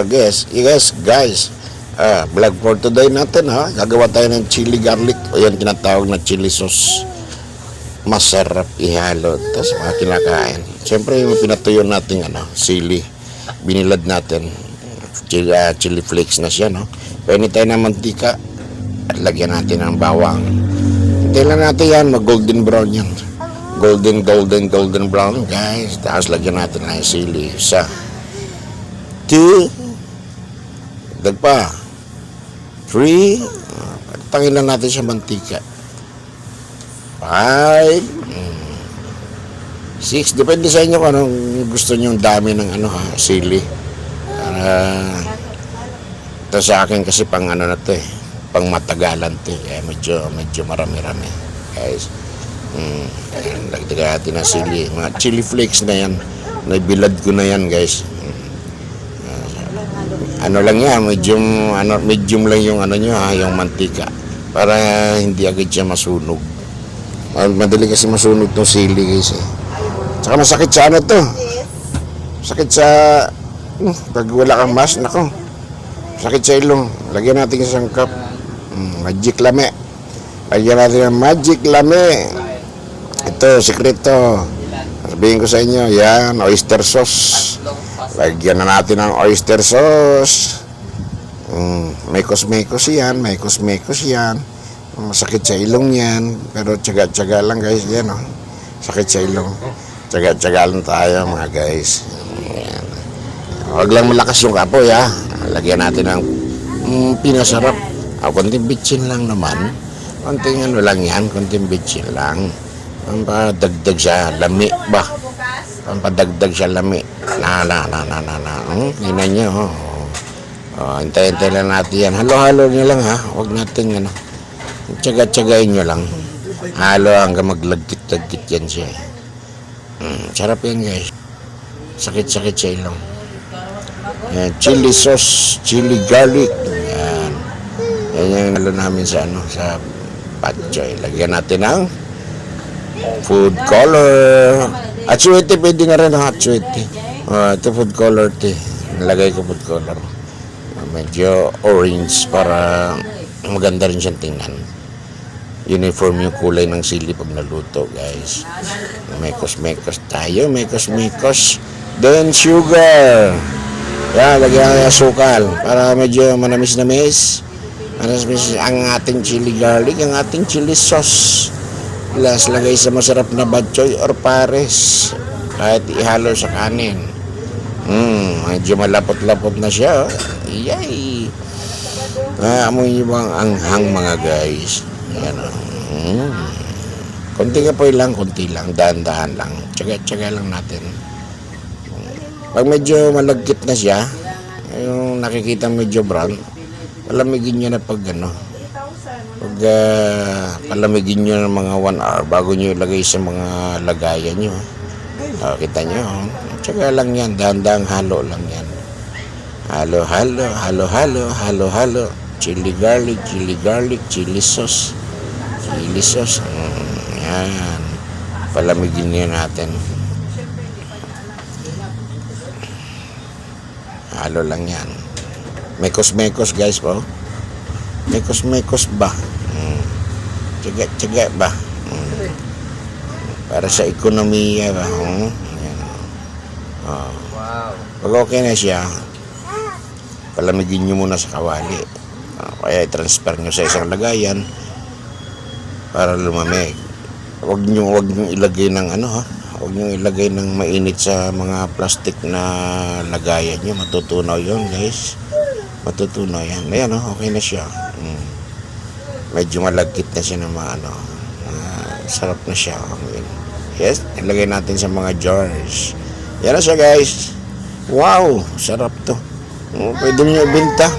guys, vlog for today natin ha. Gagawa tayo ng chili garlic o yung tinatawag na chili sauce. Masarap ihalo. Tapos mga kinakain. Siyempre yung pinatuyo natin sili. Binilad natin. Chili flakes na siya, no? Pwede tayo ng mantika at lagyan natin ng bawang. Hintayin lang natin yan, mag golden brown yan. Golden brown, guys. Tapos lagyan natin ng sili. Isa. 2. Dagpa. 3. Tangin lang natin sa mantika. 5. 6. Depende sa inyo kung anong gusto nyo dami ng sili. Ito sa akin kasi pang na to pang matagalan to medyo marami-rami guys. Lagdagan natin ng sili, mga chili flakes na yan, naibilad ko na yan guys. Lang yan, medium lang yung yung mantika para hindi agad siya masunog. Madali kasi masunog tong sili guys Tsaka masakit sa to, sakit sa pag wala kang mask, nako, sakit sa ilong. Lagyan natin isang cup magic lame. Lagyan natin ng magic lame. Ito, sikreto. Sabihin ko sa inyo, yan, oyster sauce. Lagyan na natin ng oyster sauce. Mekos-mekos yan. Masakit sa ilong yan. Pero tsaga-tsaga lang guys, yan sakit sa ilong. Tsaga-tsaga lang tayo mga guys. Yan. Huwag lang malakas yung kapoy Lagyan natin ng pinasarap. Konting bitsin lang naman. Konting lang yan. Konting bitsin lang. Pampadagdag siya lami ba? Pampadagdag siya lami. Tingnan nyo. Hintay-hintay lang natin yan. Halo-halo nyo lang Huwag natin tsaga-tsagain nyo lang. Halo hanggang maglagkit-lagkit yan siya. Sarap yan guys. Sakit-sakit sa ilong. Chili sauce, chili garlic. Yan yung halo namin sa patchoy. Lagyan natin ng food color. Atsuete pwede na rin atsuete. Ito food color nilagay ko food color. Medyo orange para maganda rin siyang tingnan. Uniform yung kulay ng sili pag naluto guys. Mekos tayo. Then sugar. Yan, lagyan natin asukal para medyo manamis-namis. Ang ating chili garlic, ang ating chili sauce. Plus, lagay sa masarap na batchoy or pares. Kahit ihalo sa kanin. Medyo malapot-lapot na siya. Yay! Amoy nyo bang anghang mga guys? Yan konti lang, dahan-dahan lang. Tsaga-tsaga lang natin. Pag medyo malagkit na siya, yung nakikita medyo brown, palamigin nyo na pag palamigin nyo ng mga 1 hour bago nyo ilagay sa mga lagayan nyo. Kita nyo, tsaga lang yan, dahan-dahang halo lang yan. Halo. Chili garlic, chili sauce. Yan. Palamigin nyo natin. Halo lang yan. Mekos guys po. Mekos ba? Tsaga ba? Para sa ekonomiya ba? Pag okay na siya, palamigin nyo muna sa kawali. Kaya i-transfer nyo sa isang lagayan para lumamig. Huwag nyo ilagay ng huwag nyo ilagay ng mainit sa mga plastic na lagayan nyo. Matutunaw yun guys. Matutunaw yan. Ayan okay na siya. Medyo malagkit na siya ng sarap na siya. Yes, ilagay natin sa mga jars. Yan na siya guys. Wow, sarap to. Pwede nyo ibenta.